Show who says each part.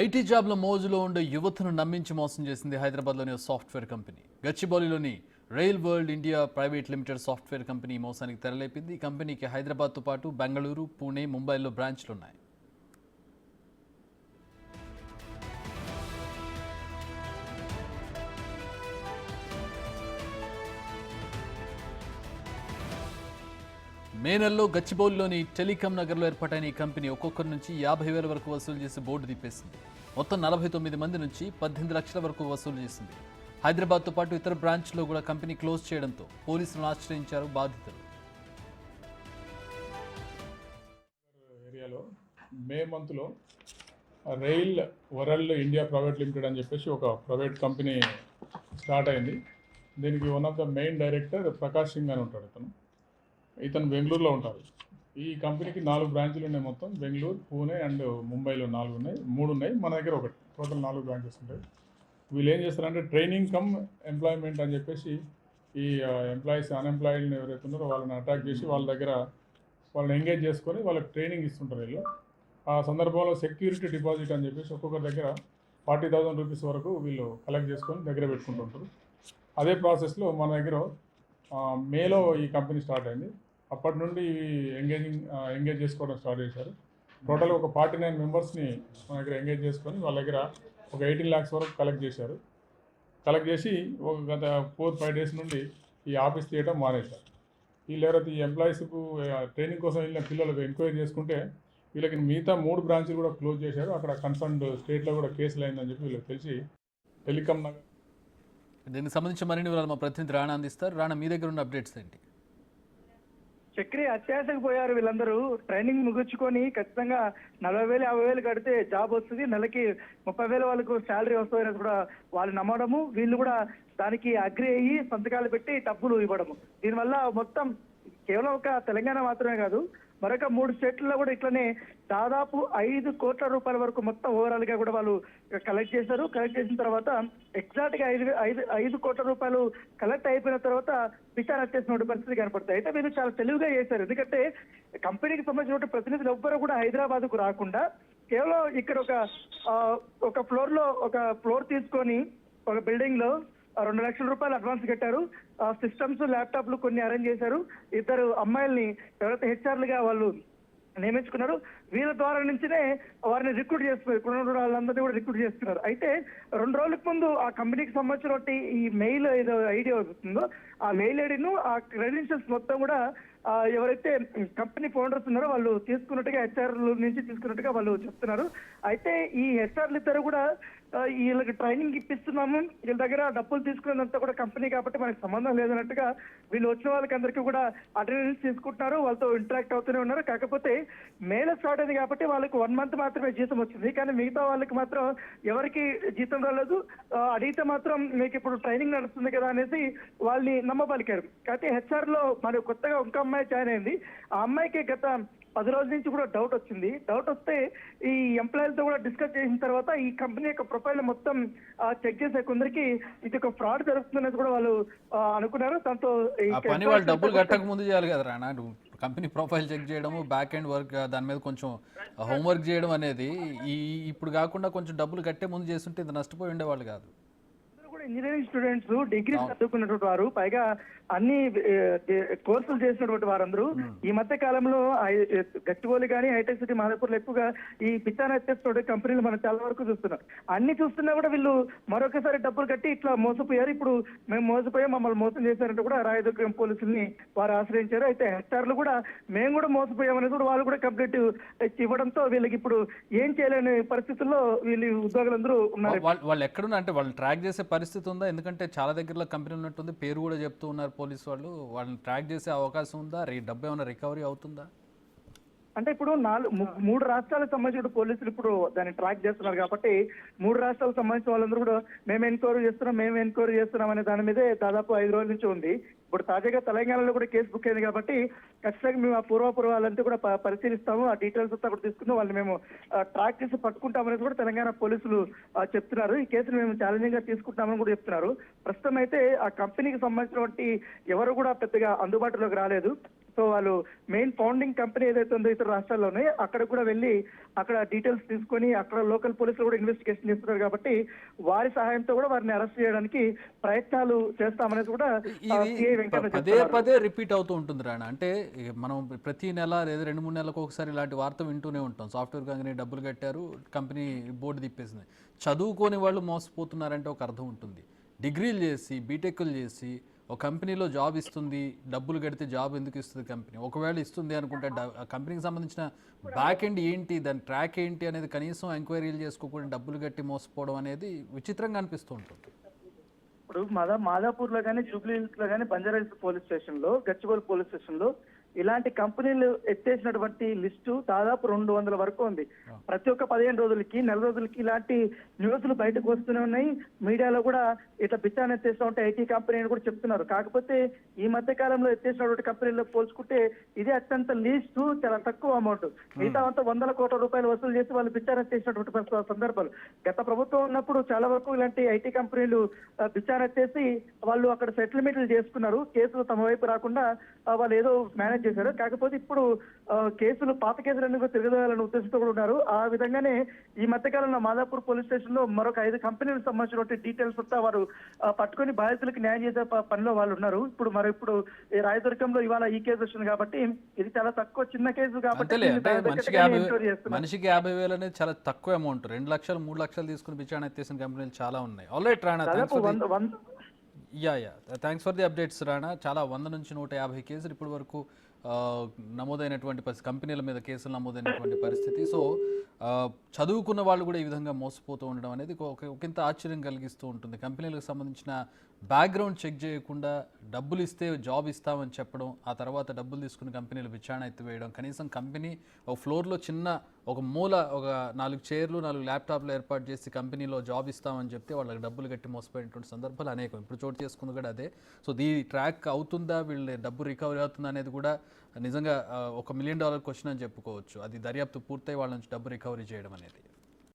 Speaker 1: IT జాబ్ల మోజులో ఉండే యువతను నమ్మించి మోసం చేసింది హైదరాబాద్లోని సాఫ్ట్వేర్ కంపెనీ. గచ్చిబౌలిలోని rail world India private limited software company మోసానికి తెరలేపింది. ఈ కంపెనీకి హైదరాబాద్తో పాటు బెంగళూరు, పూణే, ముంబైలో బ్రాంచ్లున్నాయి. మే నెలలో గచ్చిబౌలిలోని టెలికాం నగర్లో ఏర్పాటైన ఈ కంపెనీ ఒక్కొక్కరి నుంచి 50,000 వరకు వసూలు చేసి బోర్డు తిప్పేసింది. మొత్తం 49 మంది నుంచి 18 లక్షల వరకు వసూలు చేసింది. హైదరాబాద్తో పాటు ఇతర బ్రాంచ్లో కూడా కంపెనీ క్లోజ్ చేయడంతో పోలీసులను ఆశ్రయించారు బాధితులు.
Speaker 2: ఏరియాలో మే మంత్లో rail world India private limited అని చెప్పేసి ఒక ప్రైవేట్ కంపెనీ స్టార్ట్ అయింది. దీనికి one of the main director Prakash Singh అని ఉంటాడు. ఇతను బెంగళూరులో ఉంటారు. ఈ కంపెనీకి 4 బ్రాంచ్లు ఉన్నాయి. మొత్తం బెంగళూరు, పూణే అండ్ ముంబైలో 4 ఉన్నాయి, 3 ఉన్నాయి, మన దగ్గర ఒకటి. టోటల్ 4 బ్రాంచెస్ ఉంటాయి. వీళ్ళు ఏం చేస్తారంటే ట్రైనింగ్ కమ్ ఎంప్లాయ్మెంట్ అని చెప్పేసి ఈ ఎంప్లాయీస్ అన్ఎంప్లాయిడ్ని ఎవరైతే ఉన్నారో వాళ్ళని అటాక్ చేసి వాళ్ళ దగ్గర వాళ్ళని ఎంగేజ్ చేసుకొని వాళ్ళకి ట్రైనింగ్ ఇస్తుంటారు. వీళ్ళు ఆ సందర్భంలో సెక్యూరిటీ డిపాజిట్ అని చెప్పేసి ఒక్కొక్కరి దగ్గర 40,000 రూపీస్ వరకు వీళ్ళు కలెక్ట్ చేసుకొని దగ్గర పెట్టుకుంటుంటారు. అదే ప్రాసెస్లో మన దగ్గర మేలో ఈ కంపెనీ స్టార్ట్ అయింది. అప్పటి నుండి ఎంగేజ్ చేసుకోవడం స్టార్ట్ చేశారు. టోటల్గా ఒక 49 మెంబర్స్ని మన దగ్గర ఎంగేజ్ చేసుకొని వాళ్ళ దగ్గర ఒక 18 lakhs వరకు కలెక్ట్ చేశారు. కలెక్ట్ చేసి ఒక గత 4-5 days నుండి ఈ ఆఫీస్ తీయడం మానేశారు. వీళ్ళు ఎవరైతే ఈ ఎంప్లాయీస్కు ట్రైనింగ్ కోసం వెళ్ళిన పిల్లలకు ఎంక్వైరీ చేసుకుంటే వీళ్ళకి మిగతా 3 బ్రాంచ్లు కూడా క్లోజ్ చేశారు. అక్కడ కన్సర్న్డ్ స్టేట్లో కూడా కేసులు అయిందని చెప్పి వీళ్ళకి తెలిసి టెలికాం నగర్.
Speaker 1: దీనికి సంబంధించి మరిన్ని వివరాలు మా ప్రతినిధి రాణా అందిస్తారు. రాణా, మీ దగ్గర ఉన్న అప్డేట్స్ ఏంటి?
Speaker 3: చక్రి అత్యాశకు పోయారు వీళ్ళందరూ. ట్రైనింగ్ ముగించుకొని ఖచ్చితంగా 40,000 50,000 కడితే జాబ్ వస్తుంది, నెలకి 30,000 వాళ్ళకు శాలరీ వస్తుందని కూడా వాళ్ళు నమ్మడము, వీళ్ళు కూడా దానికి అగ్రి అయ్యి సంతకాలు పెట్టి డబ్బులు ఇవ్వడము. దీనివల్ల మొత్తం కేవలం ఒక తెలంగాణ మాత్రమే కాదు, మరొక 3 స్టేట్లలో కూడా ఇట్లనే దాదాపు 5 కోట్ల రూపాయల వరకు మొత్తం ఓవరాల్ గా కూడా వాళ్ళు కలెక్ట్ చేశారు. కలెక్ట్ చేసిన తర్వాత ఎగ్జాక్ట్ గా 5 కోట్ల రూపాయలు కలెక్ట్ అయిపోయిన తర్వాత విచారణ చేసిన పరిస్థితి కనపడతాయి. అయితే వీళ్ళు చాలా తెలివిగా చేశారు. ఎందుకంటే కంపెనీకి సంబంధించిన ప్రతినిధులు ఎవ్వరూ కూడా హైదరాబాద్ కు రాకుండా కేవలం ఇక్కడ ఒక ఫ్లోర్ తీసుకొని ఒక బిల్డింగ్ లో 2 లక్షల రూపాయలు అడ్వాన్స్ కట్టారు. సిస్టమ్స్, ల్యాప్టాప్లు కొన్ని అరేంజ్ చేశారు. 2 అమ్మాయిల్ని ఎవరైతే హెచ్ఆర్లుగా వాళ్ళు నియమించుకున్నారు. వీళ్ళ ద్వారా నుంచినే వారిని రిక్రూట్ చేస్తున్నారు. ఇప్పుడు వాళ్ళందరినీ కూడా రిక్రూట్ చేస్తున్నారు. అయితే 2 రోజులకు ముందు ఆ కంపెనీకి సంబంధించినటువంటి ఈ మెయిల్ ఏదో ఐడి అవుతుందో ఆ మెయిల్ ఐడిను, ఆ క్రెడెన్షియల్స్ మొత్తం కూడా ఎవరైతే కంపెనీ ఫౌండర్స్ ఉన్నారో వాళ్ళు తీసుకున్నట్టుగా, హెచ్ఆర్ నుంచి తీసుకున్నట్టుగా వాళ్ళు చెప్తున్నారు. అయితే ఈ హెచ్ఆర్లు ఇద్దరు కూడా వీళ్ళకి ట్రైనింగ్ ఇప్పిస్తున్నాము, వీళ్ళ దగ్గర డబ్బులు తీసుకునేదంతా కూడా కంపెనీ కాబట్టి మనకి సంబంధం లేదన్నట్టుగా వీళ్ళు వచ్చిన వాళ్ళకి అందరికీ కూడా అటెండెన్స్ తీసుకుంటున్నారు, వాళ్ళతో ఇంటరాక్ట్ అవుతూనే ఉన్నారు. కాకపోతే మేలో స్టార్ట్ అయింది కాబట్టి వాళ్ళకి 1 month మాత్రమే జీతం వచ్చింది. కానీ మిగతా వాళ్ళకి మాత్రం ఎవరికి జీతం రాలేదు. అడిగితే మాత్రం మీకు ఇప్పుడు ట్రైనింగ్ నడుస్తుంది కదా అనేసి వాళ్ళని నమ్మబలికారు. అయితే హెచ్ఆర్ లో మరి కొత్తగా ఒక అమ్మాయి జాయిన్ అయింది. ఆ అమ్మాయికి గత 10 రోజుల నుంచి కూడా డౌట్ వచ్చింది. డౌట్ వస్తే ఈ ఎంప్లాయీలతో కూడా డిస్కస్ చేసిన తర్వాత ఈ కంపెనీ యొక్క ప్రొఫైల్ మొత్తం చెక్ చేసే కొందరికి ఇది ఒక ఫ్రాడ్ జరుగుతుందనేది కూడా వాళ్ళు అనుకున్నారు. దాంతో
Speaker 1: పని వాళ్ళు డబ్బులు కట్టక ముందు చేయాలి కదా రాణా. కంపెనీ ప్రొఫైల్ చెక్ చేయడము, బ్యాక్ ఎండ్ వర్క్, దాని మీద కొంచెం హోంవర్క్ చేయడం అనేది ఇప్పుడు కాకుండా కొంచెం డబ్బులు కట్టే ముందు చేస్తుంటే ఇంత నష్టపోయి ఉండేవాళ్ళు కాదు.
Speaker 3: ఇంజనీరింగ్ స్టూడెంట్స్, డిగ్రీ చదువుకున్నటువంటి వారు, పైగా అన్ని కోర్సులు చేసినటువంటి వారందరూ ఈ మధ్య కాలంలో గచ్చిబౌలి కానీ హైటెక్ సిటీ మాదాపూర్లో ఎక్కువగా ఈ పిచ్చాన వచ్చేటువంటి కంపెనీలు మనం చాలా వరకు చూస్తున్నాం. అన్ని చూస్తున్నా కూడా వీళ్ళు మరొకసారి డబ్బులు కట్టి ఇట్లా మోసపోయారు. ఇప్పుడు మేము మోసపోయాం, మమ్మల్ని మోసం చేశారంటూ కూడా రాయదుర్గం పోలీసుల్ని వారు ఆశ్రయించారు. అయితే హెచ్ఆర్లు కూడా మేము కూడా మోసపోయామనేది కూడా వాళ్ళు కూడా కంప్లీట్ ఇవ్వడంతో వీళ్ళకి ఇప్పుడు ఏం చేయలేని పరిస్థితుల్లో వీళ్ళు ఉద్యోగులందరూ ఉన్నారు.
Speaker 1: వాళ్ళు ఎక్కడున్నా అంటే వాళ్ళు ట్రాక్ చేసే పరిస్థితి ఉందా? ఎందుకంటే చాలా దగ్గరలో కంపెనీ ఉన్నట్టుంది, పేరు కూడా చెప్తూ ఉన్నారు పోలీసు వాళ్ళు. వాళ్ళని ట్రాక్ చేసే అవకాశం ఉందా? డబ్బు ఏమైనా రికవరీ అవుతుందా?
Speaker 3: అంటే ఇప్పుడు 3 రాష్ట్రాలకు సంబంధించిన పోలీసులు ఇప్పుడు దాన్ని ట్రాక్ చేస్తున్నారు కాబట్టి 3 రాష్ట్రాలకు సంబంధించిన వాళ్ళందరూ కూడా మేము ఎంక్వైరీ చేస్తున్నాం అనే దాని మీదే దాదాపు 5 రోజుల నుంచి ఉంది. ఇప్పుడు తాజాగా తెలంగాణలో కూడా కేసు బుక్ అయింది కాబట్టి ఖచ్చితంగా మేము ఆ పూర్వాలంతా కూడా పరిశీలిస్తాము, ఆ డీటెయిల్స్ అంతా కూడా తీసుకుని వాళ్ళని మేము ట్రాక్ చేసి పట్టుకుంటామనేది కూడా తెలంగాణ పోలీసులు చెప్తున్నారు. ఈ కేసును మేము ఛాలెంజింగ్ గా తీసుకుంటామని కూడా చెప్తున్నారు. ప్రస్తుతం అయితే ఆ కంపెనీకి సంబంధించినటువంటి ఎవరు కూడా పెద్దగా అందుబాటులోకి రాలేదు. సో వాళ్ళు మెయిన్ ఫౌండింగ్ కంపెనీ ఏదైతే ఉందో ఇతర రాష్ట్రాల్లోనే అక్కడ కూడా వెళ్ళి అక్కడ డీటెయిల్స్ తీసుకొని అక్కడ లోకల్ పోలీసులు కూడా ఇన్వెస్టిగేషన్ చేస్తున్నారు కాబట్టి వారి సహాయంతో కూడా వారిని అరెస్ట్ చేయడానికి ప్రయత్నాలు చేస్తామనేది కూడా సిఐ వెంకన్న
Speaker 1: పదే
Speaker 3: చెప్తున్నారు.
Speaker 1: పదే రిపీట్ అవుతూ ఉంటుంది రాణ. అంటే మనం ప్రతి నెల లేదా 2-3 నెలలకు ఒకసారి ఇలాంటి వార్త వింటూనే ఉంటాం. సాఫ్ట్వేర్ కంపెనీ డబ్బులు కట్టారు, కంపెనీ బోర్డు తిప్పేసింది. చదువుకోని వాళ్ళు మోసపోతున్నారంటే ఒక అర్థం ఉంటుంది. డిగ్రీలు చేసి బీటెక్లు చేసి ఒక కంపెనీలో జాబ్ ఇస్తుంది, డబ్బులు కడితే జాబ్ ఎందుకు ఇస్తుంది కంపెనీ? ఒకవేళ ఇస్తుంది అనుకుంటే ఆ కంపెనీకి సంబంధించిన బ్యాక్ ఎండ్ ఏంటి, దాని ట్రాక్ ఏంటి అనేది కనీసం ఎంక్వైరీలు చేసుకోకుండా డబ్బులు కట్టి మోసపోవడం అనేది విచిత్రంగా అనిపిస్తూ ఉంటుంది.
Speaker 3: ఇప్పుడు మాదాపూర్ లో కానీ జూబ్లీ హిల్స్ లో కానీ బంజారాహిల్స్ పోలీస్ స్టేషన్ లో గచ్చిబౌలి పోలీస్ స్టేషన్ లో ఇలాంటి కంపెనీలు ఎత్తేసినటువంటి లిస్టు దాదాపు 200 వరకు ఉంది. ప్రతి ఒక్క 15 రోజులకి, నెల రోజులకి ఇలాంటి న్యూస్లు బయటకు వస్తూనే ఉన్నాయి. మీడియాలో కూడా ఇట్లా బిచ్చాన్ని ఎత్తేస్తూ ఉంటే ఐటీ కంపెనీ అని కూడా చెప్తున్నారు. కాకపోతే ఈ మధ్య కాలంలో ఎత్తేసినటువంటి కంపెనీలో పోల్చుకుంటే ఇదే అత్యంత లీస్ట్, చాలా తక్కువ అమౌంట్. మిగతా అంతా 100 కోట్ల రూపాయలు వసూలు చేసి వాళ్ళు బిచ్చాన్ని ఎత్తేసినటువంటి సందర్భాలు గత ప్రభుత్వం ఉన్నప్పుడు చాలా వరకు ఇలాంటి ఐటీ కంపెనీలు బిచ్చాన్ని ఎత్తేసి వాళ్ళు అక్కడ సెటిల్మెంట్లు చేసుకున్నారు. కేసులు తమ వైపు రాకుండా వాళ్ళు ఏదో మేనేజ్ చేశారు. కాకపోతే ఇప్పుడు కేసులు, పాత కేసులన్నీ కూడా తిరగదాలని ఉద్దేశంతో కూడా ఉన్నారు. ఆ విధంగానే ఈ మధ్యకాలంలో మాదాపూర్ పోలీస్ స్టేషన్ లో మరొక 5 కంపెనీలకు సంబంధించిన డీటెయిల్స్ అంతా వారు పట్టుకొని బాధితులకు న్యాయం చేసే పనిలో వాళ్ళు ఉన్నారు. ఇప్పుడు ఈ రాయదుర్గంలో ఇవాళ ఈ కేసు వచ్చింది కాబట్టి ఇది చాలా తక్కువ, చిన్న కేసు కాబట్టి
Speaker 1: మనిషికి 50,000 అనేది చాలా తక్కువ అమౌంట్. 2 లక్షలు 3 లక్షలు తీసుకుని బిచారణ ఎత్తేసిన కంపెనీలు చాలా ఉన్నాయి. Alright Rana, thanks for the updates Rana. చాలా 100 నుంచి 150 కేసులు ఇప్పటి వరకు నమోదైనటువంటి కంపెనీల మీద కేసులు నమోదైనటువంటి పరిస్థితి. సో చదువుకున్న వాళ్ళు కూడా ఈ విధంగా మోసపోతూ ఉండడం అనేది ఒకంత ఆశ్చర్యం కలిగిస్తూ ఉంటుంది. కంపెనీలకు సంబంధించిన బ్యాక్గ్రౌండ్ చెక్ చేయకుండా డబ్బులు ఇస్తే జాబ్ ఇస్తామని చెప్పడం, ఆ తర్వాత డబ్బులు తీసుకుని కంపెనీలు విచారణ ఎత్తివేయడం, కనీసం కంపెనీ ఒక ఫ్లోర్లో చిన్న ఒక మూల ఒక 4 చైర్లు 4 ల్యాప్టాప్లు ఏర్పాటు చేసి కంపెనీలో జాబ్ ఇస్తామని చెప్తే వాళ్ళకి డబ్బులు కట్టి మోసపోయినటువంటి సందర్భాలు అనేకం. ఇప్పుడు చోటు చేసుకుంది కూడా అదే. సో ట్రాక్ అవుతుందా, వీళ్ళ డబ్బు రికవరీ అవుతుందా అనేది కూడా నిజంగా $1 మిలియన్ క్వశ్చన్ అని చెప్పుకోవచ్చు. అది దర్యాప్తు పూర్తయి వాళ్ళ నుంచి డబ్బు రికవరీ చేయడం అనేది.